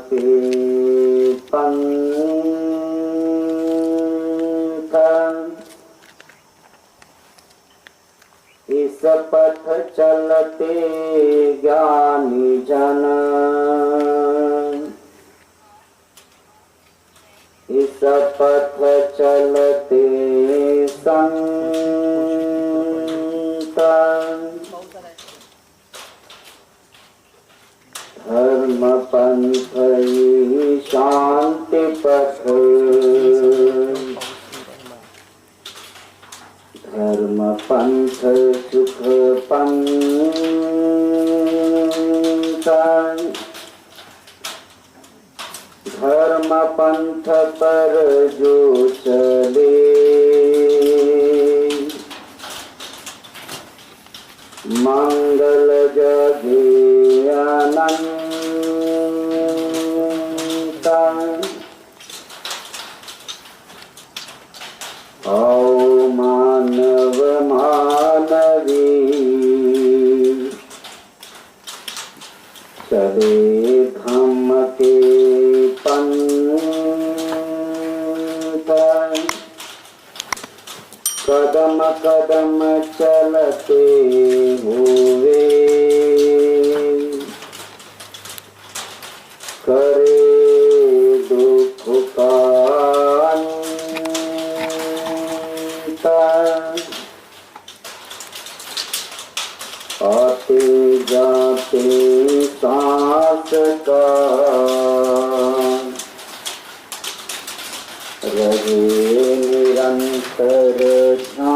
के पंथ इस पथ चलते ज्ञानी जन, इस पथ चलते संत, धर्म पंथ शांति पथ, धर्म पंथ सुख पंथ, धर्म पंथ पर जो चले मंगल जगे अनंत। औ मानव मानवी चले धम्म के पंथ, कदम कदम चलते हुए करे दुख का अंत। आते जाते सांस का रहे निरंतर ध्यान,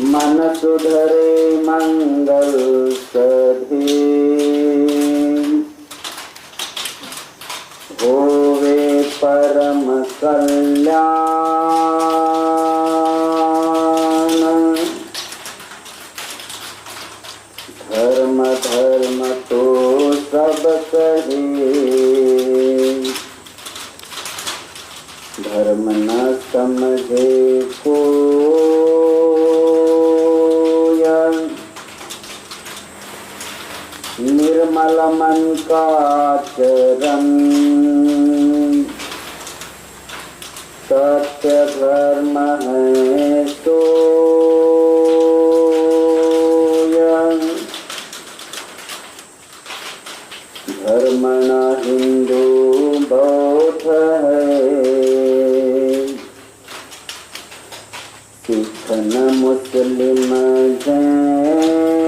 मन सुधरे मंगल सधे, होवे परम कल्याण। धर्म धर्म तो सब कहे, धर्म न समझे कोय, निर्मल मन का चरण, सत्य धर्म है सोय। धर्म न हिंदू बौद्ध है, सिख न मुस्लिम जैन।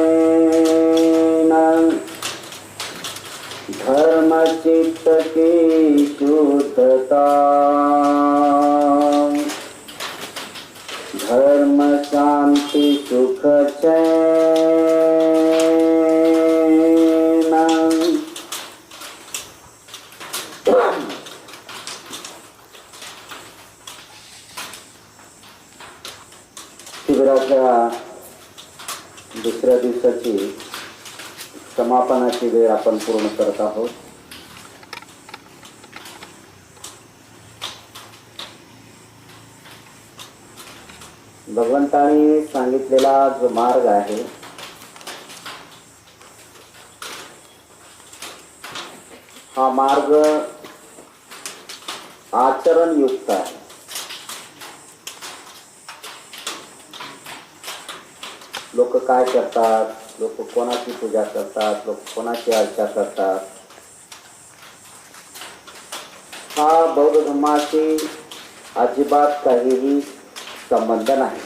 धर्म चित्त की शुद्धता, धर्म शांति सुख चैन। शिबिराच्या दुसऱ्या दिवसाची समापनाची वेळ आपण पूर्ण करत आहोत. भगवंतांनी सांगितलेला जो मार्ग आहे हा मार्ग आचरण युक्त आहे. लोक काय करतात, लोक कोणाची पूजा करतात, लोक कोणाची अर्चा करतात, हा बौद्ध धर्माशी अजिबात काहीही संबंध नाही.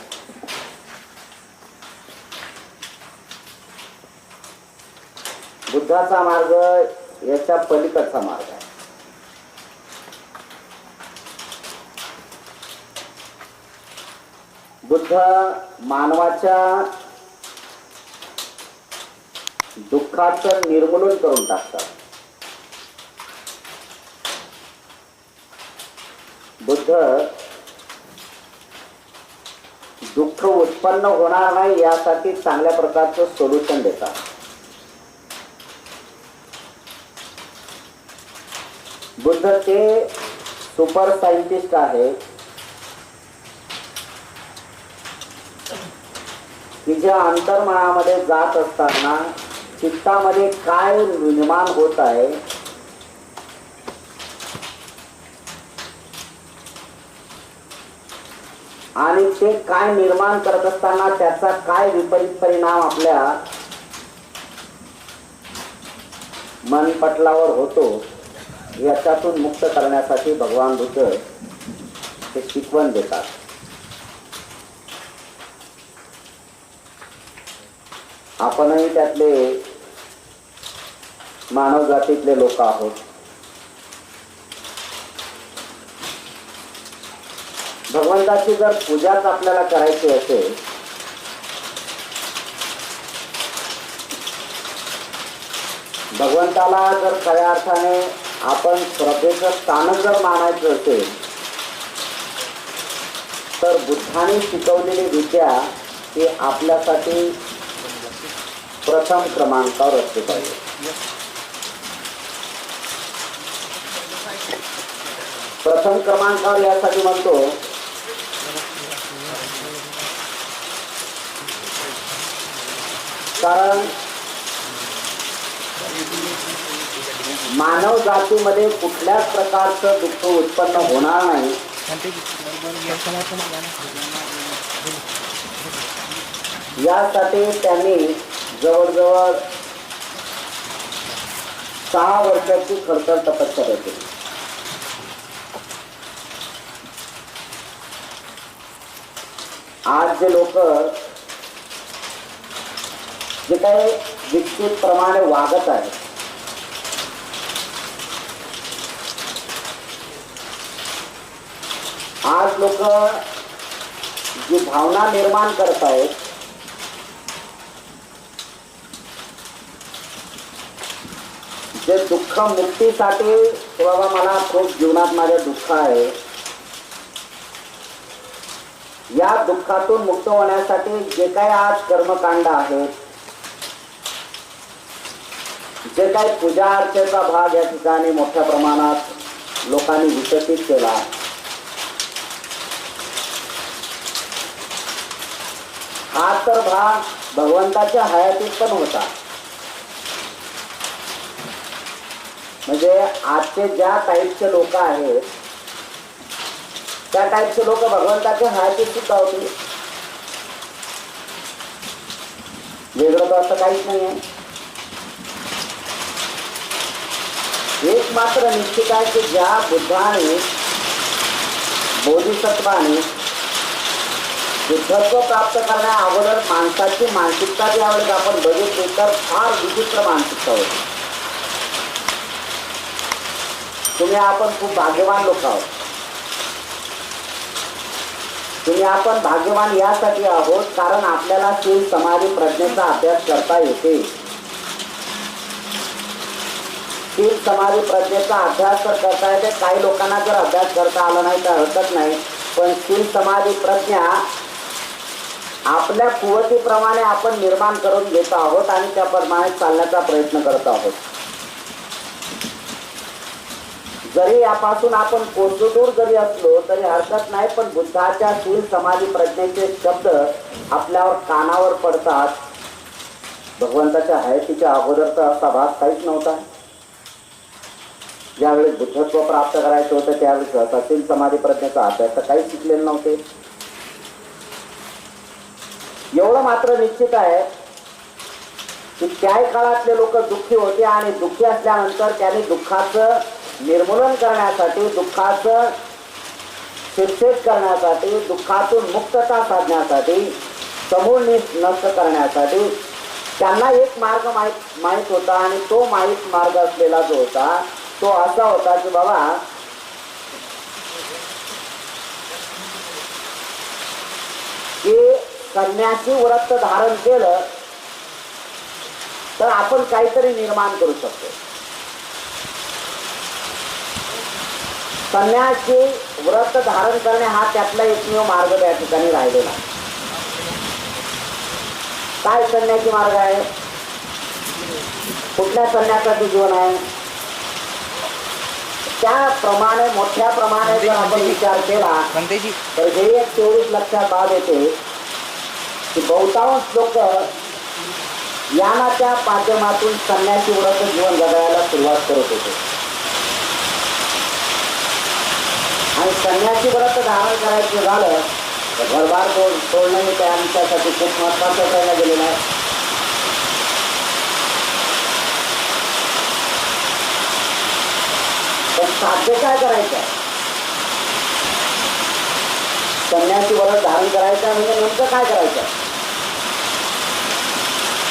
बुद्धाचा मार्ग याच्या पलीकडचा मार्ग आहे. बुद्ध मानवाच्या दुःखाचं निर्मूलन करून टाकतात. बुद्ध दुःख उत्पन्न होणार नाही यासाठी चांगल्या प्रकारचं सोल्युशन देतात. बुद्ध ते सुपर सायंटिस्ट आहे. की ज्या अंतर्मनामध्ये जात असताना चित्तामध्ये काय निर्माण होत आहे, आणि ते काय निर्माण करत असताना त्याचा काय विपरीत परिणाम आपल्या मनपटलावर होतो, याच्यातून मुक्त करण्यासाठी भगवान बुद्ध ते शिकवण देतात. आपणही त्यातले मानव जातीतले लोक आहोत. भगवंताची जर पूजाच आपल्याला करायची असेल भगवंताला जर खऱ्या अर्थाने आपण श्रद्धेचं स्थान जर मानायचं असेल तर बुद्धाने शिकवलेली विद्या ही आपल्यासाठी प्रथम क्रमांकावर असली पाहिजे. प्रथम क्रमांकावर यासाठी म्हणतो कारण मानव जातीमध्ये कुठल्याच प्रकारचं दुःख उत्पन्न होणार नाही यासाठी त्यांनी जवळजवळ 6 वर्षाची खडतर तपश्चर्या केली. आज जे लोक जे काही विकसित प्रमाणे वागत आहेत, आज लोक जी भावना निर्माण करत आहेत जे दुःख मुक्तीसाठी, बाबा मला खूप जीवनात माझे दुःख आहे, या दुःखातून मुक्त होण्यासाठी जे काही आज कर्मकांड आहेत, जे काही पूजा अर्चेचा भाग या ठिकाणी मोठ्या प्रमाणात लोकांनी विकसित केला, हा तर भाग भगवंताच्या हयातीत पण होता. म्हणजे आजचे ज्या टाईपचे लोक आहेत त्या टाईपचे लोक भगवंताच्या हयातीत सुद्धा होते. वेगळं तर असं काहीच नाही आहे. एक मात्र निश्चित आहे की ज्या बुद्धाने बोधिसत्वाने बुद्धत्व प्राप्त करण्या अगोदर माणसाची मानसिकता ज्यावेळेस आपण बघितली तर फार विचित्र मानसिकता होती. तुम्ही आपण खूप भाग्यवान लोक आहोत. तुम्ही आपण भाग्यवान यासाठी आहोत कारण आपल्याला शील समाधी प्रज्ञेचा अभ्यास करता येते. शील समाधी प्रज्ञेचा अभ्यास तर करता येते. काही लोकांना जर अभ्यास करता आला नाही तर हरकत नाही, पण शील समाधी प्रज्ञा आपल्या कुवतीप्रमाणे आपण निर्माण करून घेत आहोत आणि त्याप्रमाणे चालण्याचा प्रयत्न करत आहोत. जरी यापासून आपण कोसदूर जरी असलो तरी हरकत नाही, पण बुद्धाच्या शील समाधी प्रज्ञेचे शब्द आपल्यावर कानावर पडतात. भगवंताच्या हयातीच्या अगोदरचा असा भाग काहीच नव्हता. ज्यावेळेस बुद्धत्व प्राप्त करायचं होतं त्यावेळेस शील समाधी प्रज्ञेचा अभ्यास तर काहीच शिकलेले नव्हते. एवढं मात्र निश्चित आहे की त्याही काळातले लोक दुःखी होते आणि दुःखी असल्यानंतर त्यांनी दुःखाचं निर्मूलन करण्यासाठी, दुःखाचं शिक्षेत करण्यासाठी, दुःखातून मुक्तता साधण्यासाठी, समूळ नष्ट करण्यासाठी त्यांना एक मार्ग माहीत होता. आणि तो माहीत मार्ग असलेला जो होता तो असा होता की बाबा की संन्यासी व्रत धारण केलं तर आपण काहीतरी निर्माण करू शकतो. संन्यासी व्रत धारण करणे हा त्यातला एकमेव मार्ग त्या ठिकाणी राहिलेला. काय संन्यासी मार्ग आहे? कुठल्या संन्यासाचं जीवन आहे? त्याप्रमाणे मोठ्या प्रमाणे जर आपण विचार केला तर हे एक तेवढीच लक्षात बाब येते की बहुतांश लोक यानाच्या माध्यमातून संन्यासी व्रत जीवन जगायला सुरुवात करत होते आणि संन्यासी व्रत धारण करायचं झालं तर घरबार सोडणं त्यांच्यासाठी खूप महत्वाचं करायला गेलेलं आहे. पण साध्य काय करायचं? संन्यासी व्रत धारण करायचं म्हणजे नेमकं काय करायचं?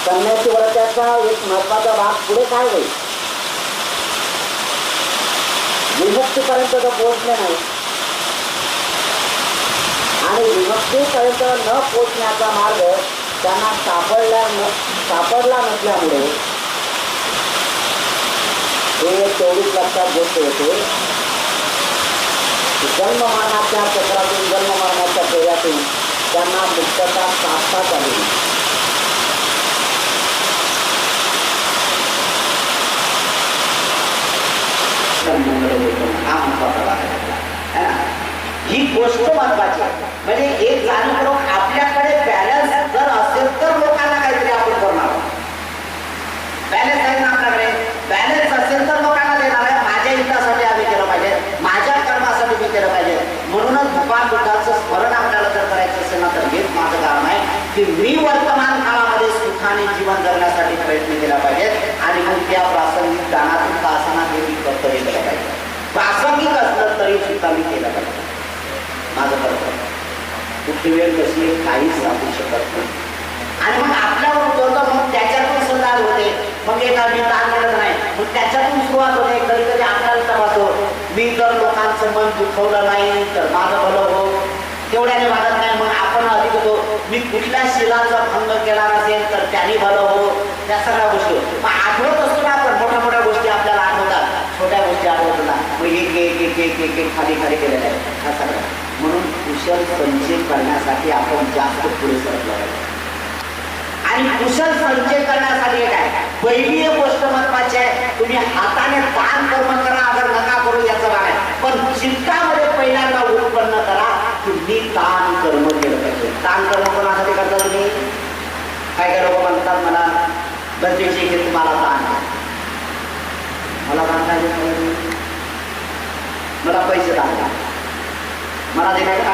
संन्यासी व्रताचा एक महत्वाचा भाग पुढे काय होईल? विमुक्तीपर्यंत तर पोहोचले नाही आणि विमुक्तीपर्यंत न पोहोचण्याचा मार्ग त्यांना सापडला नसल्यामुळे हे तेवढीच लक्षात गोष्ट होते की जन्ममरणाच्या चक्रातून जन्ममरणाच्या फेऱ्यातून त्यांना मुक्तता साधताच आली. ही गोष्ट महत्वाची म्हणजे एक जाणून करून आपल्याकडे बॅलन्स जर असेल तर लोकांना काहीतरी आपण करणार. बॅलन्स आहे ना आपल्याकडे, बॅलन्स असेल तर लोकांना देणार आहे. माझ्या हितासाठी आम्ही केलं पाहिजे, माझ्या कर्मासाठी मी केलं पाहिजे. म्हणूनच भगवान बुद्धाचं स्मरण आपल्याला जर करायचं असेल ना तर हेच माझं काम आहे की मी वर्तमान काळामध्ये सुखाने जीवन जगण्यासाठी प्रयत्न केला पाहिजे आणि मग त्या प्रासंगिक दानातून कासना देवी कर्तव्य केलं पाहिजे. प्रासंगिक असलं तरी सुद्धा मी केलं पाहिजे. माझं कर्तव्य कुठली वेळ कसली काहीच सांगू शकत नाही. आणि मग आपल्यावर होतं मग त्याच्यातून सुधार होते. मग एका मी दान मिळत नाही मग त्याच्यातून सुरुवात होते. कधी कधी आपल्याला तपासतो मी जर लोकांचं मन दुखवलं नाही तर माझं भलं हो, तेवढ्याने वाटत नाही. मग आपण अधिक होतो मी कुठल्या शिलाचा भंग केला नसेल तर त्यांनी भलं हो. त्या सगळ्या गोष्टी मग आठवत असतो ना आपण. मोठ्या मोठ्या गोष्टी आपल्याला आठवतात, छोट्या गोष्टी आठवत ना. मग एक एक एक एक एक एक खाली खाली केलेलं आहे हा सगळं. म्हणून कुशल संचय करण्यासाठी आपण जास्त पुढे सरकलो पाहिजे. आणि कुशल संचय करण्यासाठी काय पहिली गोष्ट महत्वाची आहे, तुम्ही हाताने दान कर्म करा अगर नका करू याचं भाग आहे. पण चित्तामध्ये पहिल्यांदा उत्पन्न करा तुम्ही दान कर्म केलं पाहिजे. दान कर्म कोणासाठी करता तुम्ही? काय काय लोक म्हणतात मला गरजेचे की तुम्हाला दान, मला दान काय देणार, मला पैसे दान मला देणार का?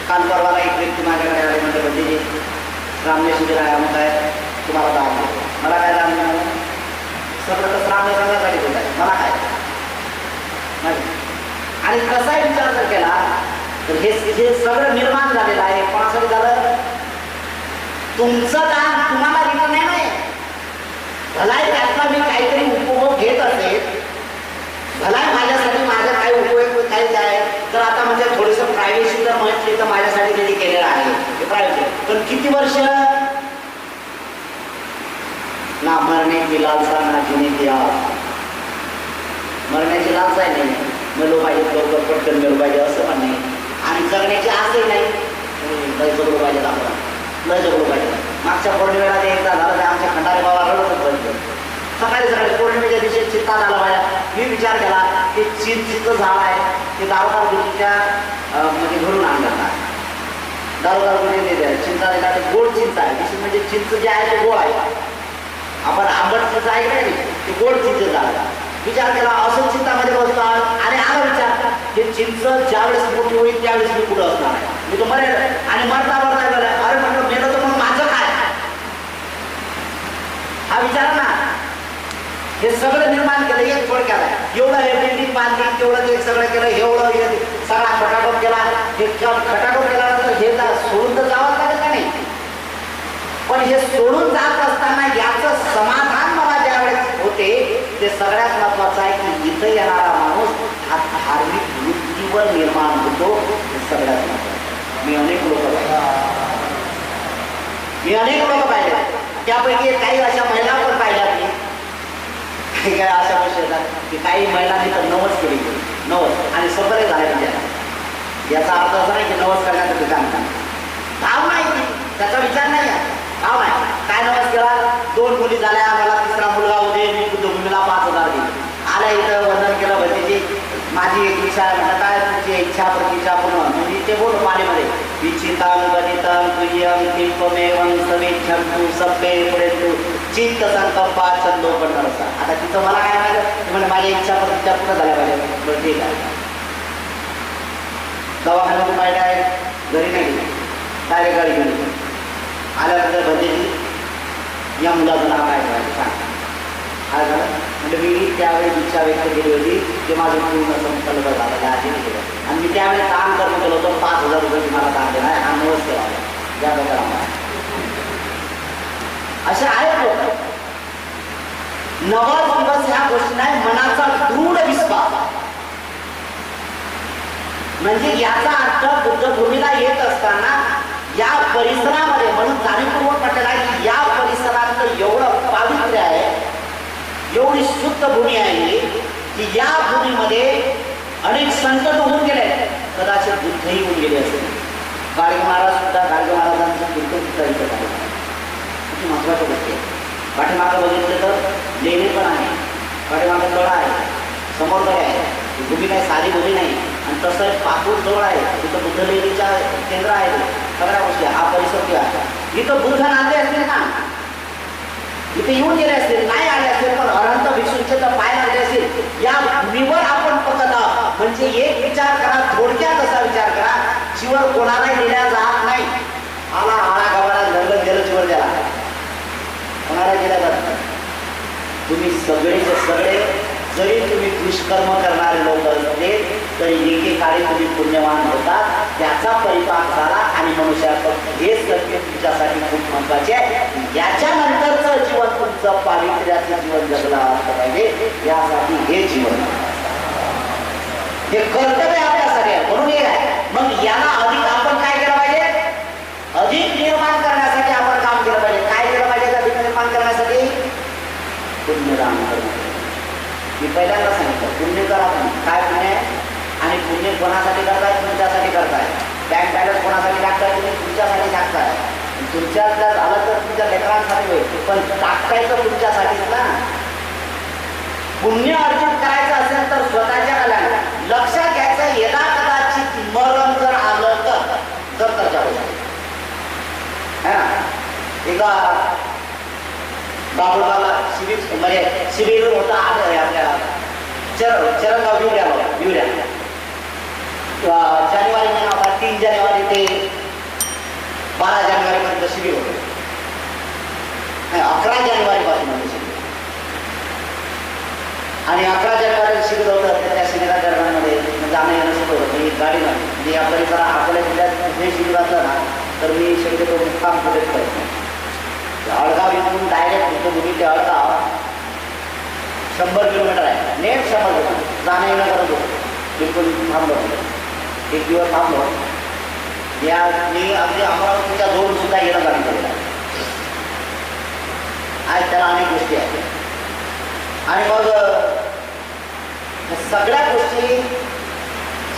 काल परवाला एक व्यक्ती माझ्याकडे आले म्हणजे म्हणजे रामने राया मग काय तुम्हाला दान मला काय दान मिळालं? सगळं तर रामने सांगण्यासाठी होत आहे मला काय. आणि कसाही विचार जर केला तर हे सगळं निर्माण झालेलं आहे कोणासाठी झालं? तुमचं दान तुम्हाला रिटर्न नाही. भलाय त्यातला मी काहीतरी उपभोग घेत असेल, भलाय माझ्यासाठी माझा काही उपयोग काहीच आहे. तर आता म्हणजे थोडंसं प्रायव्हेसी जर म्हटली तर माझ्यासाठी त्यांनी केलेलं आहे प्रायव्हेट. पण किती वर्ष ना मरणे की लालसा ना जीने की आस. मरण्याची लालसा आहे नाही, मेलो पाहिजे लवकर पटकन मेलो पाहिजे असं पण नाही. आणि जगण्याची आसही नाही, लय जगलो पाहिजे आपण लय जगलो पाहिजे. मागच्या पौर्णिमेला ते एकदा झालं ते आमच्या खंडारे बाबा रडतच बसले. सकाळी सकाळी पौर्णिमेच्या दिवशी चिंता झाला माझ्या. मी विचार केला की चिंचेचं झाड आहे ते दारोदार गुटीच्या म्हणजे घरून आणलं. दारोदार गुटी देते चिंता दिला ते गोड चिंच आहे. विशेष म्हणजे चिंच जे आहे ते गोड आहे. आपण आंबट चिंच आहे काय ते गोड चिंच झाड. विचार केला असं चिंतामध्ये बसतो आणि आला विचार की चिंच ज्यावेळेस मोठी होईल त्यावेळेस मी कुठं असणार आहे, मी तो मरेल. आणि मरता मरता गेलं अरे म्हटलं मेलं तर मग माझं काय हा विचार ना. हे सगळं निर्माण केलं एक थोडक्यात आहे. एवढं हे बिल्डिंग बांधली तेवढं ते सगळं केलं एवढं सगळा खटाटोप केला. हे खटाटोप केल्यानंतर हे सोडून तर जावंच लागत का नाही. पण हे सोडून जात असताना याचं समाधान मला ज्यावेळेस होते ते सगळ्यात महत्वाचं आहे की इथं येणारा माणूस हा धार्मिक वृत्तीवर निर्माण होतो. हे सगळ्यात महत्वाचं. मी अनेक लोक पाहिले त्यापैकी काही अशा महिला पण पाहिल्यात मी. काही काय अशा गोष्टी येतात की काही महिलांनी तर नवस केली नवस आणि सफरे झाले म्हणजे याचा अर्थ असा नाही की नवस करण्याचं ठिकाण भाव नाही त्याचा विचार नाही आहे. भाव नाही काय नवस केला 2 मुली झाल्या मला 3रा मुलगा होते मी बुद्धभूमीला 5,000 दिले. आल्या इथं वंदन केलं भजीची माझी एक इच्छा आहे. म्हणत काय तुमची इच्छा प्रतिच्छा पूर्ण म्हणजे ते बोल पाणीमध्ये विचितांग गणितांग तुझी वाक्यम किंपमेवं समेच्छन्तु सभ्ये पुरेन्तु चित्त संकल्पा छंदो पंढरसा. आता तिचं मला काय माहिती म्हणजे माझ्या इच्छा प्रतिष्ठा पूर्ण झाल्या पाहिजे. बरं ठीक आहे. दवाखान्यातून माहिती आहे घरी नाही गेली डायरेक्ट गाडी गेली आल्यानंतर भरतेची या मुलाचं नाव काय करायचं सांग. काय झालं म्हणजे मी त्यावेळी इच्छा व्यक्त केली होती की माझं पूर्ण संकल्प झालं आधी केलं आणि मी त्यावेळी काम करून गेलो होतो 5,000 रुपये मला काम देणार हा नवस केला ज्या प्रकारे असे आहेत लोक. नवस दिवस ह्या गोष्टी नाही मनाचा दृढ विश्वास म्हणजे याचा अर्थ बुद्धभूमीला येत असताना या परिसरामध्ये म्हणून जाणीवपूर्वक म्हटलेला आहे की या परिसरातलं एवढं पावित्र्य आहे एवढी शुद्ध भूमी आहे की या भूमीमध्ये अनेक संकट होऊन गेले कदाचित बुद्धही होऊन गेले असेल. गाडगे महाराज सुद्धा गाडगे महाराजांचं कीर्तन सुद्धा इथं आहे. किती महत्वाचं गोष्टी आहे. पाठीमागं बघितलं तर लेणे पण आहे पाठीमागं तळ आहे समोर तळ आहे. भूमी काही सारी भूमी नाही आणि तसं पाकूर जवळ आहे तिथं बुद्ध लेणीच्या केंद्र आहे. सगळ्या गोष्टी हा परिसर किंवा इथं बुद्ध नांदे असतील ना इथे येऊन गेले असतील नाही आले असतील पण अनंत भिक्षूंचे तर पाय लागले असतील. या भूमीवर आपण पकत आहोत म्हणजे एक विचार करा थोडक्यात असा विचार करा जीवर कोणालाही दिल्या जात नाही. आला आळा गबाळा लग्न गेलं जीवर द्याला कोणाला दिल्या जात नाही. तुम्ही सगळेचे सगळे जरी तुम्ही दुष्कर्म करणारे लोक असते तरी एकेकाळी तुम्ही पुण्यवान होतात त्याचा परिपाक झाला आणि मनुष्याचं हे सत्य तुमच्यासाठी खूप महत्वाचे आहे. याच्यानंतरचं जीवन तुमचं पावित्र्याचं जीवन जगलं असलं पाहिजे यासाठी हे जीवन हे कर्तव्य आपल्यासाठी आहे म्हणून हे आहे. मग याला अधिक आपण काय केलं पाहिजे अधिक निर्माण करण्यासाठी आपण काम केलं पाहिजे. काय केलं पाहिजे अधिक निर्माण करण्यासाठी पुण्यदान करणं. मी पहिल्यांदा सांगितलं पुण्य करा तुम्ही काय पुण्य आहे आणि पुण्य कोणासाठी करताय तुमच्यासाठी करताय. बँक बॅलन्स कोणासाठी टाकताय तुम्ही तुमच्यासाठी टाकताय. तुमच्यात जर झालं तर तुमच्या लेकरांसाठी होईल पण टाकायचं तुमच्यासाठीच ना. पुण्य अर्जित करायचं असेल तर स्वतःच्या कल्याण लक्षात घ्यायचं यदा कदाचित मरण जर आलं तर त्याच्या एकदा बाबुळगावला शिबिर म्हणजे शिबिर होता आपल्या चरणगाव विवऱ्या जानेवारी महिना होता 3 जानेवारी ते 12 जानेवारीपर्यंत शिबिर होतं. 11 जानेवारीपासून होतं शिबिर आणि 11 जानेवारी शिबिर होतं तर त्या शिबिरा दरम्यानमध्ये जाणं येणं सुरू होतं. मी गाडीनं म्हणजे या परिसरात आपल्या जिल्ह्यात कुठे शिबिर असलं ना तर मी शक्यतो मुक्काम कुठेच करत नाही. अळगाव इथून डायरेक्ट बुद्धभूमी ते अळगाव 100 किलोमीटर आहे नेट 100 किलोमीटर जाणं येणं करत होतं. बिलकुल थांबलो 1 दिवस थांबलो. या मी अगदी अमरावतीच्या जवळून सुद्धा येणं जाणं केलेलं आहे. आज त्याला अनेक गोष्टी आहेत आणि मग सगळ्या गोष्टी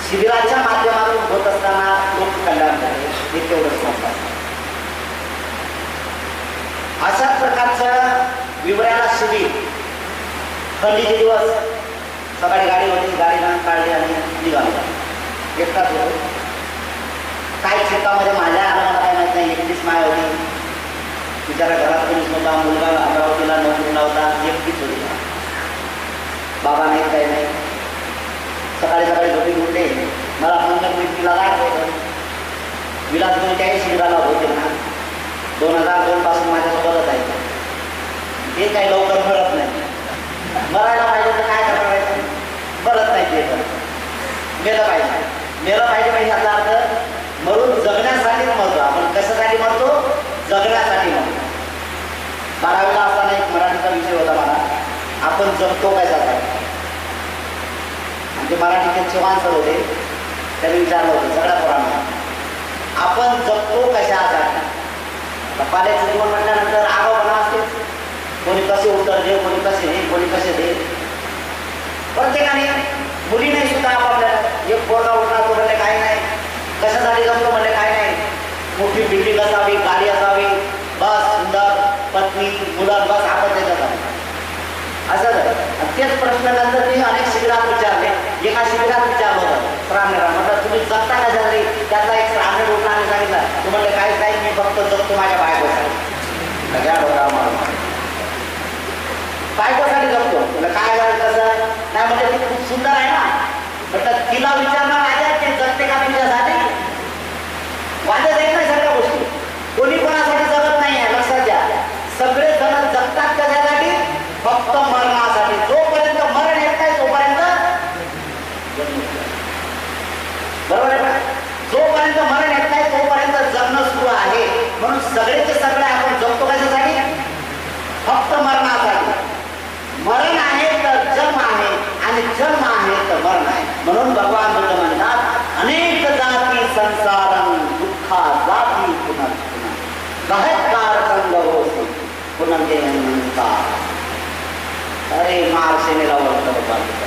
शिबिराच्या माध्यमातून होत असताना लोक कल्याण झाले हे तेवढंच सांगतात. अशाच प्रकारचं विवऱ्याला शिबिर थंडीचे दिवस सकाळी गाडी होती गाडीनं काढली आणि निघालो एकटाच होतो. काही शेतामध्ये माझ्या आला काय माहीत नाही एकटीच माय होती. बिचारा घरात कोणीच नव्हता. मुलगा अमरावतीला नोकरीला होता एकटीच होती. बाबा नाही काही नाही. सकाळी सकाळी झोपी उठले मला म्हणलं मी तिला जायचं होतं विलास तुम्ही त्याही शिबिराला होते ना 2002 पासून माझ्यासोबतच आहे. ते काही लवकर मिळत नाही. मरायला पाहिजे तर काय करायचं बरंच नाही ते तर मेलं पाहिजे म्हणजे याचा अर्थ मरून जगण्यासाठीच मरतो आपण. कशासाठी मरतो जगण्यासाठी मरतो. 12वीला असताना एक मराठीचा विषय होता मला आपण जगतो कशासाठी आणि ते मराठीचे चव्हाण सर होते त्यांनी विचारलं होतं सगळ्या पोरांना आपण जगतो कशासाठी. पाण्याचं जीवन म्हटल्यानंतर आगाऊपणा असते. कोणी कसे उत्तर दे कोणी कसे दे कोणी कसे दे. प्रत्येकाने मुलीने सुद्धा आपापल्याला एक पोरगा उठला तो म्हणले काही नाही कशासाठी जमतो म्हणले काही नाही मोठी बिल्डिंग असावी गाडी असावी बस सुंदर पत्नी मुलं बस आपण त्याच्यात असं झालं. तेच प्रश्न नंतर मी अनेक शिबिरात विचारले. एका शिबिरात विचारलं होतं श्रावणेरा म्हटलं तुम्ही जगता का झाली त्यातला एक श्रावणे उठला आणि सांगितलं तू म्हणले काही मी फक्त जगतो माझ्या बायकोसाठी. सगळ्या डोक्यावर मारून बायकोसाठी जगतो. तुला काय करायचं कसं नाही म्हणजे ती खूप सुंदर आहे ना, म्हटलं तिला विचारणार आहे ते जगते का तुझ्यासाठी. वादच येत नाही सगळ्या गोष्टी. कोणी कोणासाठी जगत नाही आहे, लक्षात घ्या. सगळे जण जगतात कशासाठी? फक्त मरणासाठी. जोपर्यंत मरण येत नाही तोपर्यंत बरोबर आहे का? जोपर्यंत मरण येत नाही तोपर्यंत जगणं सुरू आहे. म्हणून सगळेचे सगळे आपण जगतो कशासाठी? फक्त मरणासाठी. मरण आहे तर जन्म आहे आणि जन्म आहे तर मरण आहे. म्हणून भगवान बुद्ध म्हणतात अनेक जाती संसारम दुःखा जाती पुन्हा कहकार कंगवोसी पुनर्जन्मता. अरे मार्सेनेला ओळखतं भगवान बुद्ध.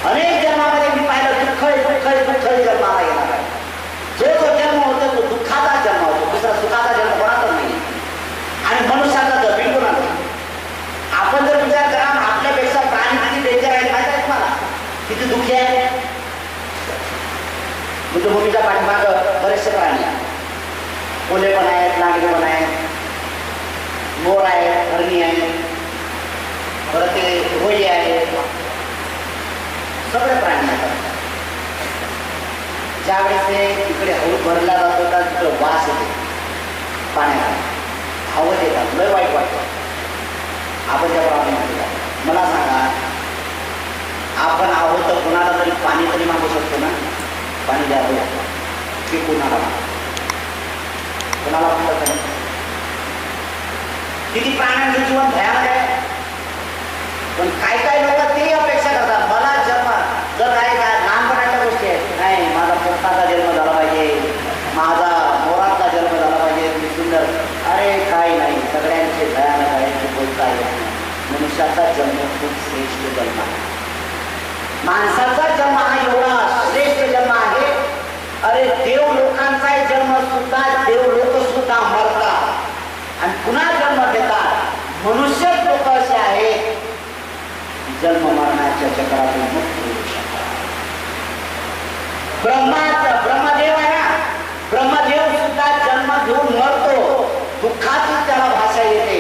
अनेक जन्मामध्ये मी पाहिलं दुःख जन्माला येणार आहे. जो जन्म होतो तो दुःखाचा जन्म होतो, दुसरा सुखाचा जन्म कोणाचा नाही. आणि मनुष्याचा तर बिलकुल नाही. आपण जर विचार करा आपल्यापेक्षा प्राणी किती डेंजर आहेत माहिती आहे तुम्हाला? किती दुःखी आहे. बुद्धभूमीच्या पाठीमागं बरेचसे प्राणी आहेत. कोल्हे पण आहेत, नागरी पण आहेत, मोर आहेत, हरणी आहेत, परत ते होळी आहेत, सगळे प्राणी आहेत. ज्यावेळेस ते इकडे हळू भरला जातो का तिकडे वास येते पाण्याला, आवाज येतात, लय वाईट वाटतं. आपण त्या प्रॉब्लेम मला सांगा, आपण आहोत तर कुणाला तरी पाणी तरी मागू शकतो ना? पाणी द्यावं की कुणाला कुणाला म्हणतात नाही. किती प्राण्यांचं जीवन भयानक आहे. पण काय काय लोक ते अपेक्षा करतात मला जन्म जर काय काय लहानपणाच्या गोष्टी आहेत. नाही माझा पोटाचा जन्म झाला पाहिजे, माझा मोराचा जन्म झाला पाहिजे, मी सुंदर. अरे काही नाही, सगळ्यांचे भयानक आहे की बोलता येत नाही. मनुष्याचा जन्म खूप श्रेष्ठ जन्म आहे. माणसाचा जन्म हा एवढा श्रेष्ठ जन्म आहे. अरे देव लोकांचा जन्म सुद्धा देव लोक सुद्धा मरतात आणि पुन्हा जन्म देतात. मनुष्य लोक असे आहेत जन्म मरणाच्या चक्रातून मुक्त होऊ शकतात. ब्रह्मदेव आहे ना, ब्रह्मदेव सुद्धा जन्म घेऊन मरतो, दुःखातून त्याला भाषा येते,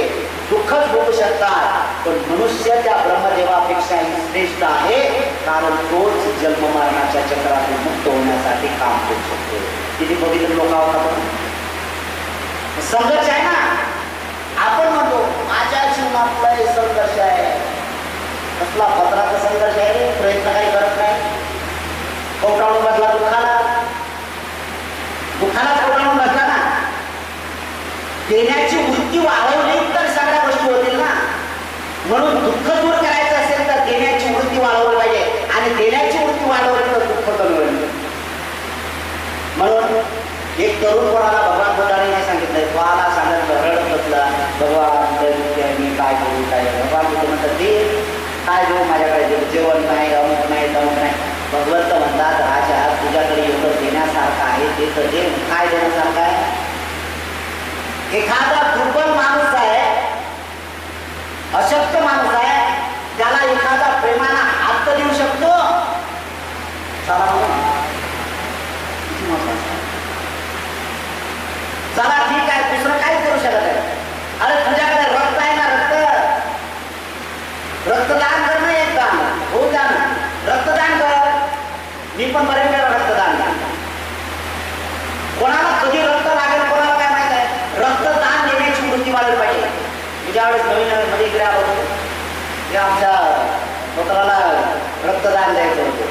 दुःखच होऊ शकतात. पण मनुष्य त्या ब्रह्मदेवापेक्षाही श्रेष्ठ आहे, कारण तोच जन्म मरणाच्या चक्रातून मुक्त होण्यासाठी काम करू शकतो. किती बघितलं लोक आहोत. संघर्ष आहे ना. आपण म्हणतो माझ्या जीवनात लय संघर्ष आहे. कसला पत्राचा संघर्ष आहे? प्रयत्न काही करत नाही. कोटाळून बसला दुःखाला कोटाळून बसला ना. देण्याची वृत्ती वाढवली तर सगळ्या गोष्टी होतील ना. म्हणून दुःख दूर करायचं असेल तर देण्याची वृत्ती वाढवली पाहिजे आणि देण्याची वृत्ती वाढवली तर दुःख कमी होईल. म्हणून एक तरुण कोणाला भगवान बुद्धाने सांगितलंय, तो आला सांगितलं रडत बसला, भगवान मी काय करू काय. भगवान बुद्ध म्हणतात ते काय देऊ माझ्याकडे, जेवण नाही, अमुक नाही, तमुक नाही. भगवंत म्हणतात राजा तुझ्याकडे एवढं देण्यासारखं आहे ते तर दे. काय देण्यासारखं आहे? एखादा दुर्बल माणूस आहे, अशक्त माणूस आहे, त्याला एखादा प्रेमाना हात देऊ शकतो. चला ठीक आहे, दुसरं काय करू शकत आहे? अरे तुझ्याकडे रक्त आहे ना, रक्तदान कर ना, एक दान होऊ द्या ना, रक्तदान कर. मी पण बरेच वेळा रक्तदान करतो. कोणाला कधी रक्त लागेल कोणाला काय माहित आहे. रक्तदान देण्याची वृत्ती वाढली पाहिजे. मी ज्यावेळेस नवीन मध्ये इकडे आलो होतो तेव्हा आमच्या मित्राला रक्तदान द्यायचं होतं.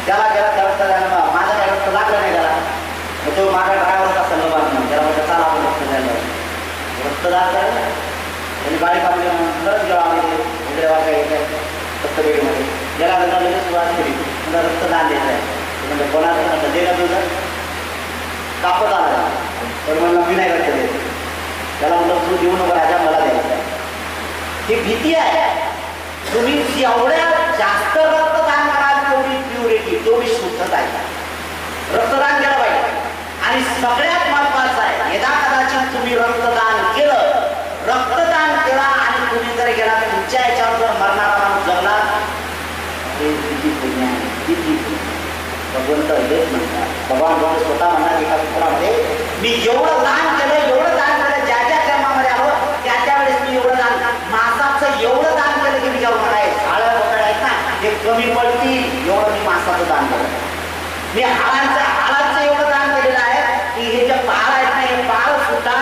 त्याला रक्तदान माझं काय रक्त लागलं नाही त्याला. तो माझा ड्रायव्हरचा सल्ला त्याला म्हणतो चाल आपण रक्त द्यायला. रक्तदान करायला त्यांनी गाडी काढली, खरंच गेला आम्ही रक्तपेढीमध्ये गेला लगेच सुरुवात केली. मला रक्तदान द्यायचं आहे. म्हणजे कोणाचं दिलं तुझं कापत आला तर मला मी नाही रक्त देत. त्याला म्हणलं तू देऊ नको राजा, मला द्यायचं आहे. ही भीती आहे. तुम्ही जेवढ्या जास्त रक्तदान कराल तेवढी प्युरिटी, तेवढी शुद्धता आहे. रक्तदान केलं पाहिजे. आणि सगळ्यात महत्वाचं आहे, यदा कदाचित तुम्ही रक्तदान केलं आणि तुम्ही जर गेला तुमच्या याच्यावर जर मरणारा माणूस जगला, हे किती पुण्य आहे, किती पुण्य. भगवंत हेच म्हणतात. भगवान स्वतः म्हणतात एका सूत्रामध्ये मी एवढं दान केलं ज्या ज्या जन्मामध्ये आलो त्या वेळेस मी एवढं दान, मासाचं एवढं दान केलं की मी जेवण आहे साळं वगैरे आहेत ना हे कमी पडतील एवढं मी मासाचं दान केलं. मी हाडांचं एवढं दान केलेलं आहे की हे जे पाळ आहेत ना हे पाळ सुद्धा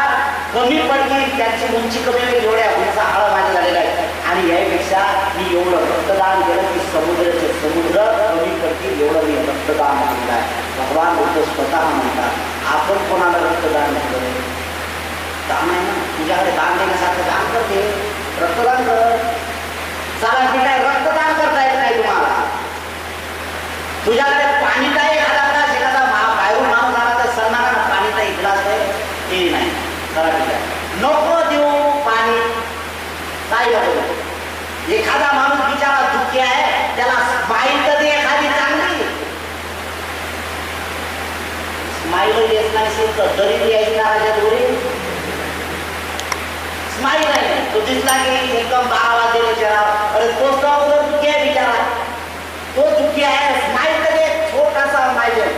कमी पडतील, त्यांची उंची कमी होईल एवढ्या उंचा हाळ माझं झालेला आहे. आणि यापेक्षा मी एवढं रक्तदान केलं की समुद्र कमी पडतील एवढं मी रक्तदान केलेलं आहे. भगवान बुद्ध स्वतः म्हणतात आपण कोणाला रक्तदान केलं दान आहे ना, तुझ्याकडे दान देण्यासारखं दान करते, रक्तदान कर. चला ठीक आहे, रक्तदान करता येत नाही तुम्हाला, तुझ्याकडे पाणीचा एखादा ग्लास एखादा बाहेरून माणूस आला तर सन्मानानं पाणीचा एक ग्लास आहे ते नाही, चला ठीक आहे नको देऊ पाणी, काय नको. एखादा माणूस बिचारा दुःखी आहे त्याला स्माईल तर दे एखादी चांगली, स्माईल येत नसेल तर दरी यायची नाराच्या दोरी, स्माईल आहे तो दिसला की एकदम बाळावा दिले चेहरा, अरे तोच तर दुःखी आहे बिचारा, तो दुःखी आहे, स्माईल तर एक छोटासा स्माईल आहे.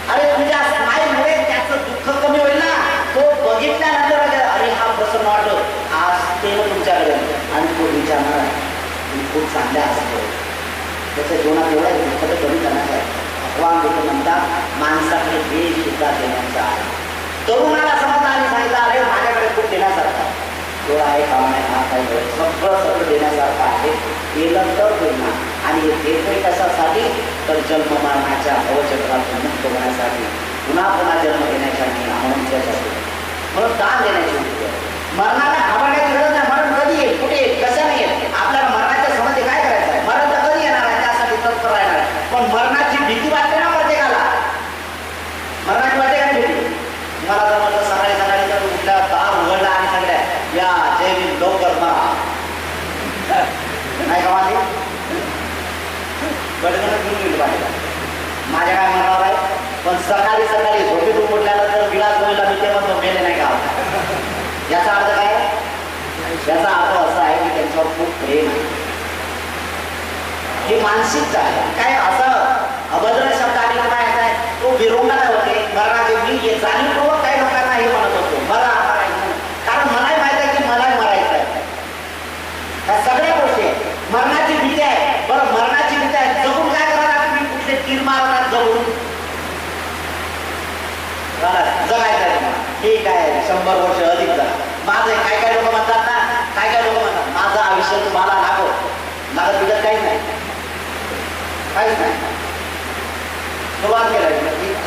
अरे तुझ्या स्माईलमुळे त्याचं दुःख कमी होईल ना, तो बघितल्यानंतर अरे हा प्रसन्न वाटतो आज ते तुमच्याकडे आणि तो विचारणार खूप चांगल्या असतो त्याच्या जीवनात एवढा दुःख तर कमी करण्याचं आहे. भगवान बुद्ध म्हणतात माणसाकडे देश सुद्धा देण्याचा आहे. तरुणाला समजला आणि सांगितलं अरे माझ्याकडे खूप देण्यासारखं थोडा आहे काम आहे हा काही सगळं देण्यासारखं आहे, केलं तर होईना. आणि हे देतोय कशासाठी तर जन्म मरणाच्या अवचक्रातून मुक्त होण्यासाठी, पुन्हा पुन्हा जन्म घेण्याच्या आमंत्र्यासाठी, म्हणून दान देण्याची. मरणाला घाबरण्याची गरज नाही, मरण कधी येईल कुठे येईल कशाने येईल आपल्याला मरणाच्या समस्ये काय करायचं आहे, मरण तर कधी येणार आहे त्यासाठी तत्पर राहणार आहे. पण मरणाची भीती वाटते ना प्रत्येकाला, मरणाची वाटते का भीती. मला जर म्हटलं सकाळी सकाळी तर कुठल्या दार उघडला आणि सगळ्या या जय भीम लवकर मरा नाही का माझी बडगणच घेऊन गेली पाहिजे माझ्या काय म्हणावर आहे. पण सकाळी झोपेतून उठल्यानंतर विलास गोयला मी ते म्हणतो मेले नाही का, याचा अर्थ काय, याचा अर्थ असा आहे की त्यांच्यावर खूप प्रेम आहे, ही मानसिकता आहे. काय असं अभद्र शब्द आणि काय आहे तो विरोध काय होते मरणाचे मी जाणीवपूर्वक काही लोकांना हे म्हणत होतो मला कारण मलाही माहित आहे की मलाही मरायचं आहे. ह्या सगळ्या गोष्टी आहेत, मरणाची भीती आहे. बरं मरणाची भीती आहे, जगून काय करायला तुम्ही कुठले तीर मारतात जगून जगायचं आहे तुम्हाला ठीक आहे 100 वर्ष अधिक जगा. माझं काय लोक म्हणतात ना, काय लोक म्हणतात माझं आयुष्य तुम्हाला लागत बिगत काहीच नाही, काहीच नाही. सुरुवात केलं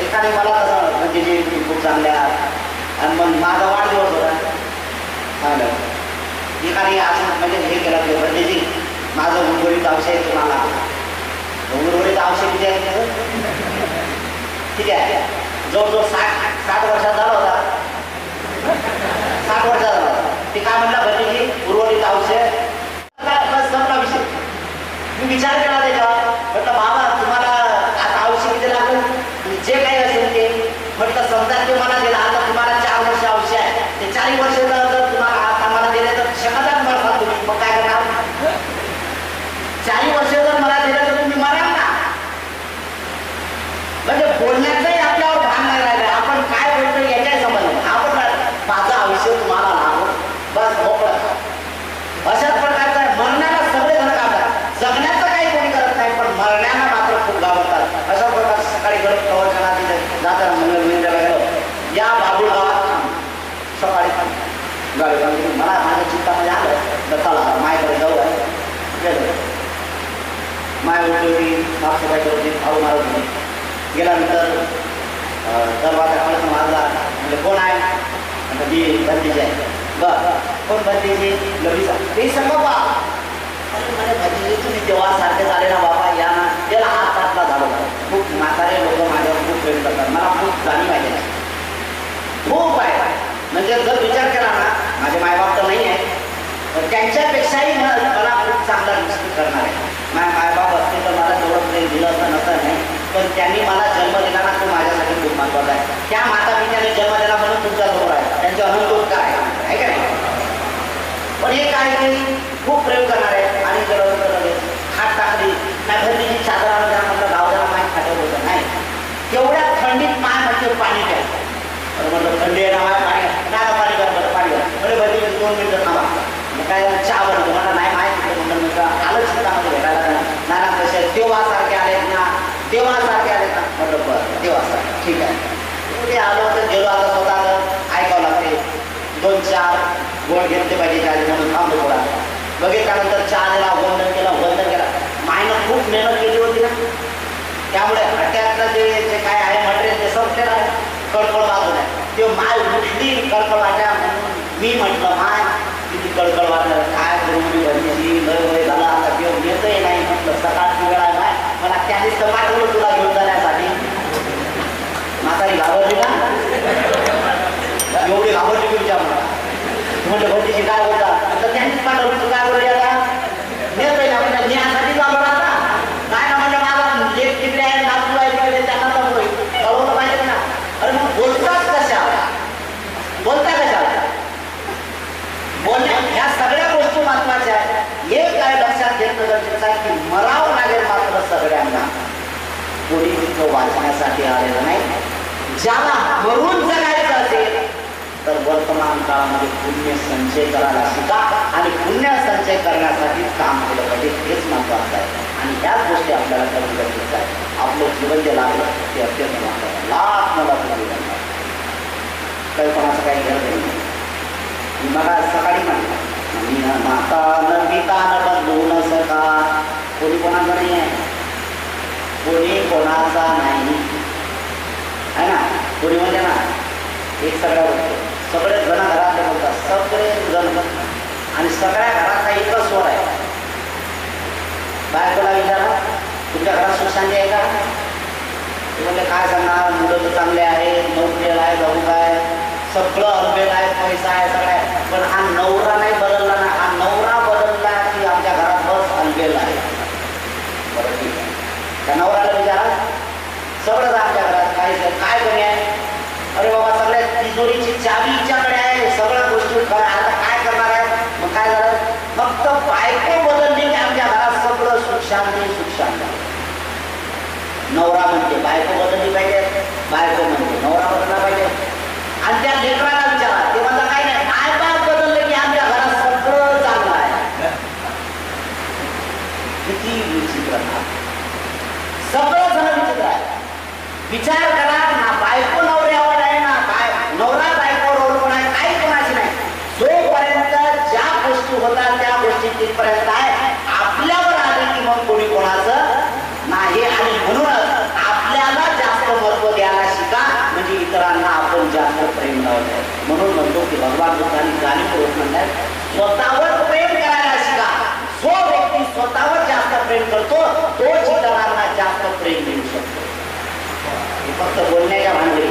एखादी मला तसं म्हणजे जे खूप चांगल्या आणि मग माझा वाढदिवस होता चांगलं एखादी असं म्हणजे हे केलं की म्हणजे माझं उर्वरित आवश्यक आहे तुम्हाला उर्वरित आवश्यक किती आहे ठीक आहे जवळजवळ 60 वर्षात झाला होता 60 वर्षात झाला होता. ते काय म्हणलं भटजी उर्वरित आवश्यक संपला विषय. मी विचार केला त्याच्यावर म्हटलं बाबा तुम्हाला आता औषध किती लागलं जे काही असेल ते म्हटलं समजा ते मला दिलं आता तुम्हाला 4 वर्ष आवश्यक आहे ते 4 वर्ष जर तुम्हाला आता मला दिले तर शकतात मरता तुम्ही मग काय करणार 4 वर्ष जर मला दिलं तर तुम्ही मराल ना. म्हणजे बोलण्याचंही आपल्यावर भान नाही राहिलं आपण काय बोलतो याच्याही संबंध आपण माझं आयुष्य तुम्हाला लागू बस मोकळं अशाच प्रकारचं आहे. मरण्याला सगळे जण काढतात जगण्याचं काही कोणी करत नाही पण मरण्याला मात्र खूप घाबरतात. अशा प्रकारे सकाळी गरज प्रवचनात जाताना मंगल मंदिराला गेलो या बाबूळ गावात सकाळी गाडी मला माझ्या चित्तामध्ये आलं तर चला मायकडे जाऊ आहे गेलो माय उठवली साफसफाई करत होती भाऊ मारत होती. गेल्यानंतर दरवाजा कळत मारला म्हणजे कोण आहे म्हणजे मी भरतीची आहे बरं कोण भरतीची लढीचा ते सगळं बा म्हणजे भरतीची तुम्ही तेव्हा सारखे झाले ना बाबा या ना त्याला हात हातला झालो खूप म्हातारे लोक माझ्यावर खूप प्रेम करतात मला खूप जाणीव आहे खूप आहे. म्हणजे जर विचार केला ना माझे मायबाप तर नाही आहे पण त्यांच्यापेक्षाही मला खूप चांगला रिस्पेक्ट करणार आहे. माझे मायबाप असतील तर मला तेवढं प्रेम दिलं असं नसतं नाही पण त्यांनी मला जन्म दिला ना तो माझ्यासाठी खूप महत्वाचा आहे. त्या माता पित्याने जन्म दिला म्हणून तुमच्याबरोबर आहे त्यांचे अनुभव काय आहे का नाही. पण हे काय की खूप प्रेम करणार आहे आणि खाट टाकली नाही भरतीची चादर आणून म्हटलं गावदारा माहीत खाट्यावर होतं नाही एवढ्या थंडीत माय म्हणजे पाणी प्या म्हटलं थंडी 2 मिनिटं थांबा. मग काय चहा बनवतो मला नाही माहिती म्हणलं आलं शेतामध्ये भेटायला नाना कसे देवासारखे आलेत ना देवासारखे आलेत ना म्हटलं बरं देवासारखे ठीक आहे. ते आलो तर गेलो आता स्वतः ऐकावं लागते 2-4 गोड घेतले पाहिजे आधी म्हणून थांबलो थोडा. बघितल्यानंतर चहा दिला वंदन केला मायनं खूप मेहनत केली होती ना त्यामुळे हट्ट्यातलं जे काय आहे मटेरियल ते संपलेलं आहे कडकड वाजून आहे ते माय उठली कडकड वाट्या म्हणून मी म्हटलं माय किती कडकड वाटलं काय करून भरण्याची लय झाला आता देव येतही नाही म्हटलं सकाळची वेळ आहे माय मला त्यानेच तर पाठवलं तुला घेऊन जाण्यासाठी. म्हातारी घाबरली ना एवढी घाबरली की विचार म्हटलं भरतीची काय होता तर त्यांनीच पाठवलं तू काय करू आता नेतोय ना म्हणजे न्यायासाठी चालू राहता काय ना म्हणजे माझा लेख तिकडे आहे नातू आहे त्यांना जमतोय कळवलं पाहिजे ना. अरे मग बोलतात कशाला बोलण्या ह्या सगळ्या गोष्टी महत्वाच्या आहेत. हे काय लक्षात घेणं गरजेचं आहे की मरावं लागेल मात्र सगळ्यांना कोणी तिथं वाचण्यासाठी आलेलं नाही. ज्याला मरून जगायचं असेल तर वर्तमान काळामध्ये पुण्य संचय करायला शिका आणि पुण्य संचय करण्यासाठी काम केलं पाहिजे हेच महत्वाचं आहे. आणि ह्याच गोष्टी आपल्याला करणं गरजेचं आहे. आपलं जीवन जे लागलं ते अत्यंत महत्वाचं लाख मला कल्पनाचं काही गरज नाही. मला सकाळी म्हटलं माता न पिता न बंधू न सका कोणी कोणाचा नाही आहे कोणी कोणाचा नाही आहे ना. कोणी म्हणजे ना एक सगळ्या गोष्टी सगळे जण घरातले बोलतात सगळे जण आणि सगळ्या घरात काही एकच स्वर आहे. बायकोला विचारा तुमच्या घरात सुख शांती आहे का ते म्हणजे काय सांगणार मुलं तर चांगले आहेत नोकरीला आहे जाऊ काय सगळं अनुभव आहे पैसा आहे सगळं आहे पण हा नवरा नाही बदलला ना हा नवरा बदलला की आमच्या घरात बस अनुभव आहे. बरं ठीक आहे त्या नवऱ्याला विचारा सगळंच आमच्या घरात काय कमी आहे. अरे बाबा सगळ्या तिजोरीची चावी हिच्याकडे आहे सगळ्या गोष्टी आता काय करणार आहे. मग काय झालं फक्त बायको बदलली की आमच्या घरात सगळं सुख शांती. नवरा म्हणते बायको बदलली पाहिजे बायको म्हणते नवरा बदलला पाहिजे आणि त्या लेकराला विचारा ते म्हणता काय नाही काय बाप बदललं की आमच्या घरात सगळं चांगलं आहे. किती विचित्र सगळं जण विचित्र आहे. विचार करा ना बायको नवऱ्यावर आहे ना नवरा बायकोवर अवलंबून आहे काही कोणाची नाही. जोपर्यंत ज्या गोष्टी होतात त्या गोष्टी तिथपर्यंत आहे आपल्यावर आले की मग कोणी कोणाचं नाही. आणि म्हणूनच आपल्याला जास्त महत्व द्यायला शिका म्हणजे इतरांना आपण जास्त प्रेम लावत. म्हणून म्हणतो की भगवान बुद्धांनी जाणीवपूर्वक म्हणतात स्वतःवर प्रेम करायला शिका. जो व्यक्ती स्वतःवर जास्त प्रेम करतो तोच इतरांना जास्त प्रेम देऊ शकतो. हे फक्त बोलण्याच्या भानगडी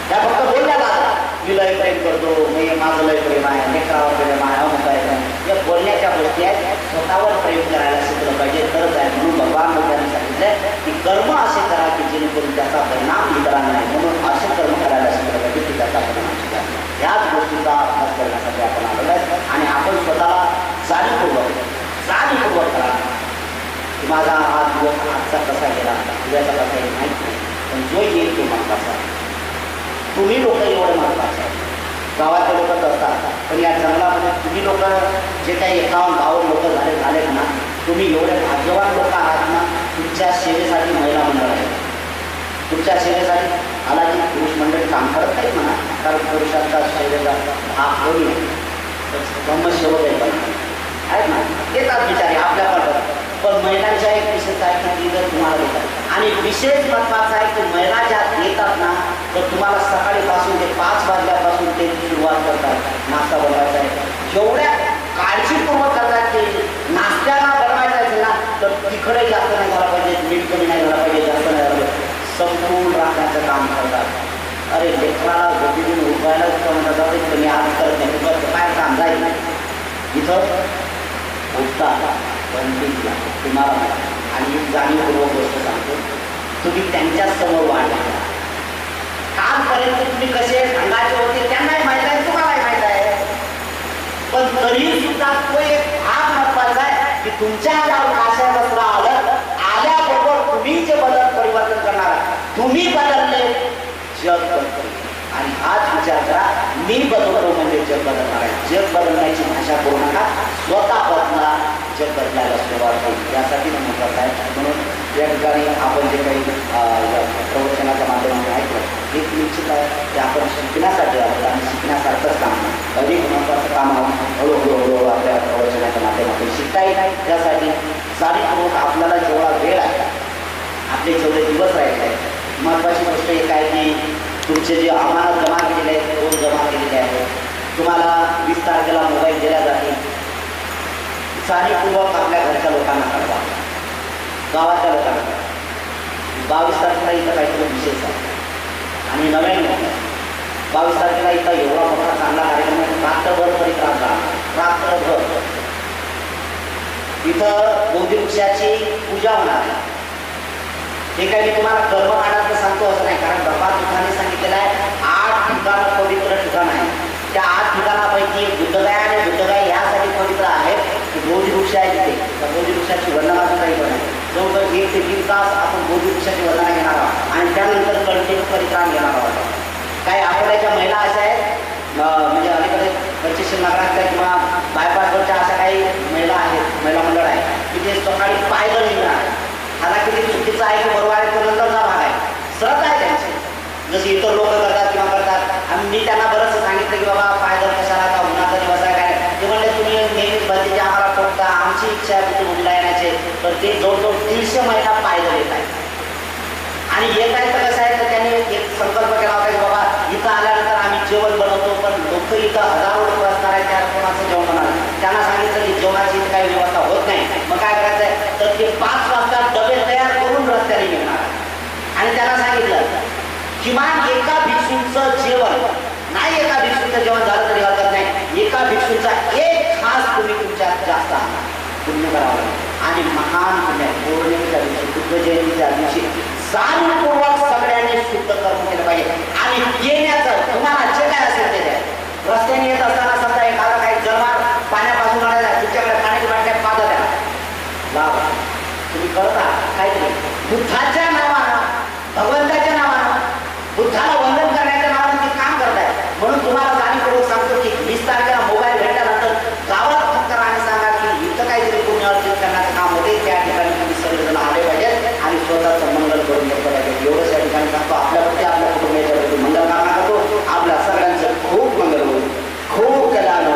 त्या फक्त बोलल्या जातात मी लय प्रेम करतो मी माझं लय प्रेम आहे लेकरावर प्रेम आहे अमुक आहे या बोलण्याच्या गोष्टी आहेत. स्वतःवर प्रेम करायला शिकलं पाहिजे तरच आहे. म्हणून भगवान बुद्धांनी सांगितलंय की कर्म असे करा की जेणेकरून त्याचा परिणाम इतरांना नाही. म्हणून असे कर्म करायला शिकलं पाहिजे की त्याचा परिणाम शिका. ह्याच गोष्टीचा अभ्यास करण्यासाठी आपण आलेलो आहे आणि आपण स्वतःला जाणीवपूर्वक करा की माझा हा दिवस आजचा कसा गेला उद्याचा कसा येईल माहीत नाही पण जो येईल तो महत्वाचा. तुम्ही लोक एवढे महत्वाचे आहे. गावातले लोकच असतात पण या जंगलामध्ये तुम्ही लोक जे काही 51-52 लोक झालेत ना तुम्ही एवढे भाग्यवान लोक आहात ना. तुमच्या सेवेसाठी महिला मंडळ आहे. तुमच्या सेवेसाठी आला की पुरुष मंडळी काम करत नाही म्हणा कारण पुरुषांचा सेवेचा भाग होईल ब्रह्मसेवक आहे पण आहेत ना येतात बिचारे आपल्या पण महिलांच्या एक विशेष आहे की जर तुम्हाला देतात आणि विशेष महत्वाचं आहे की महिला ज्या येतात ना तर तुम्हाला सकाळीपासून ते 5 वाजल्यापासून ते सुरुवात करतात नाश्ता बनवायचा आहे. एवढ्या काळजीपूर्वक करतात की नाश्त्याला बनवायचा असेल ना तर तिकडे जास्त नाही झाला पाहिजे मीठ कमी नाही झाला पाहिजे जास्त नाही झाला पाहिजे संपूर्ण राखण्याचं काम करतात. अरे लेकराला गोपीतून उठवायला म्हणतात तुम्ही आज करत नाही काय काम जाईल इथं उठतात बंदीला तुम्हाला आणि एक जाणीवपूर्वक गोष्ट सांगतो तुम्ही त्यांच्या समोर वाढला कालपर्यंत तुम्ही कसे ढंगाचे होते त्यांनाही माहीत आहे तुम्हालाही माहीत आहे पण तरी सुद्धा तो एक भाग महत्वाचा आहे की तुमच्या अंगावर काशा वस्त्र आल्याबरोबर तुम्ही जे परिवर्तन करणार तुम्ही बदलले जग बदलते आणि हाच विचार करा मी बदलतो म्हणजे जग बदलणार आहे. अपेक्षा करू नका. स्वतःपासून जग बदलायला सुरुवात होईल यासाठी महत्त्वाचं आहे. म्हणून या ठिकाणी आपण जे काही प्रवचनाच्या माध्यमातून ऐकलं एक निश्चित आहे की आपण शिकण्यासाठी आहोत आणि शिकण्यासारखंच काम अधिक महत्त्वाचं काम हळूहळू आपल्या प्रवचनाच्या माध्यमातून शिकता येईल. त्यासाठी जाणीवपूर्वक आपल्याला जेवढा वेळ आहे आपले जेवढे दिवस राहिले आहेत महत्त्वाची गोष्ट एक आहे की तुमचे जे अमानत जमा केलेले आहेत रोज जमा केलेले आहेत. तुम्हाला 20 तारखेला मोबाईल दिला जातील. जाणीवपूर्वक आपल्या घरच्या लोकांना कळवा, गावातल्या लोकांना कळवा. 22 तारखेला इथं काहीतरी विशेष आहे आणि 22 तारखेला इथं एवढा मोठा चांगला कार्यक्रम आहे. रात्रभर परिक्रांत राहणार, रात्रभर इथं बोधिवृक्षाची पूजा होणार आहे. हे काही मी तुम्हाला कर्मकांडाचं सांगतो असं नाही, कारण भगवान बुद्धाने सांगितलेलं आहे 8 ठिकाणं पवित्र ठिकाण आहे. त्या 8 ठिकाणापैकी बुद्धगया आणि बुद्धगया यासाठी पवित्र आहेत की बोधिवृक्ष आहे तिथे. त्या बोधिवृक्षाची वंदना काही पण आहे. जवळजवळ 1 ते 3 तास आपण बोधिवृक्षाची वंदना घेणार आहोत आणि त्यानंतर कंटिन्यू परिक्राम घेणार आहोत. काही आठवड्याच्या महिला अशा आहेत म्हणजे अलीकडे पंचशील नगरातल्या किंवा बायपासवरच्या अशा काही महिला आहेत, महिला मंडळ आहे की ते सकाळी पायदळ निघणार. आता किती चुकीचं आहे की बरोबर आहे तो नंतरचा भाग आहे. श्रद्धा आहे त्यांची जशी इतर लोक करतात किंवा करतात. आणि मी त्यांना बरंचसं सांगितलं की बाबा पायदळ कशाला का उन्हाचा दिवस आहे काय. ते म्हणले तुम्ही नेहमीच भरतीचे आम्हाला ठोकता, आमची इच्छा आहे तुमची मुलीला येण्याचे. तर ते जवळजवळ 300 महिला पायदळ येत आहेत. आणि येत आहेत तर कसं आहे तर त्यांनी एक संकल्प केला होता की बाबा इथं आल्यानंतर आम्ही जेवण बनवतो, पण लोक इथं हजारो लोक असणार आहेत, त्या कोणाचं जेवण बनवणार. त्यांना सांगितलं की जेवणाची इथं काही व्यवस्था होत नाही. मग काय करायचं आहे तर ते 5 वाजता डबे तयार करून रस्त्याने निघणार. आणि त्यांना सांगितलं किमान एका भिक्षूंचं जेवण नाही, एका भिक्षूंचं जेवण झालं तरी हरकत नाही, एका भिक्षूंचा एक खास तुम्ही तुमच्यात जास्त पुण्य करावं. आणि महान पुण्य पौर्णिमेच्या दिवशी बुद्ध जयंतीच्या दिवशी जाणीवपूर्वक सगळ्यांनी शुद्ध कर्म केलं पाहिजे. आणि येण्याचं तुम्हाला जे काय असेल ते द्या. रस्त्याने येत असताना समजा एखादा काही जलमार पाण्यापासून आलेला तुमच्याकडे पाण्याची बाटल्या पाहता द्या लाभ तुम्ही करता काहीतरी बुद्धाच्या नावानं, भगवंताच्या नावानं, बुद्धाला वंदन करण्याच्या नावानं ते काम करताय. म्हणून तुम्हाला जाणीवपूर्वक सांगतो की 20 तारखेला मोबाईल भेटल्यानंतर गावात फोन करा आणि सांगा की इथं काहीतरी पुण्य अर्जित करण्याचं काम होते. त्या ठिकाणी तुम्ही सगळेजण आले पाहिजेत आणि स्वतःचं मंगल करून घेतलं पाहिजे. एवढंच या ठिकाणी सांगतो. आपल्याप्रती आपल्या कुटुंबाच्या प्रती मंगल कामना करतो. आपल्या सगळ्यांचं खूप मंगल होईल, खूप कल्याण हो,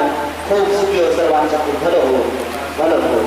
खूप सुखी हो, सर्वांचं खूप भलं हो, भलं हो.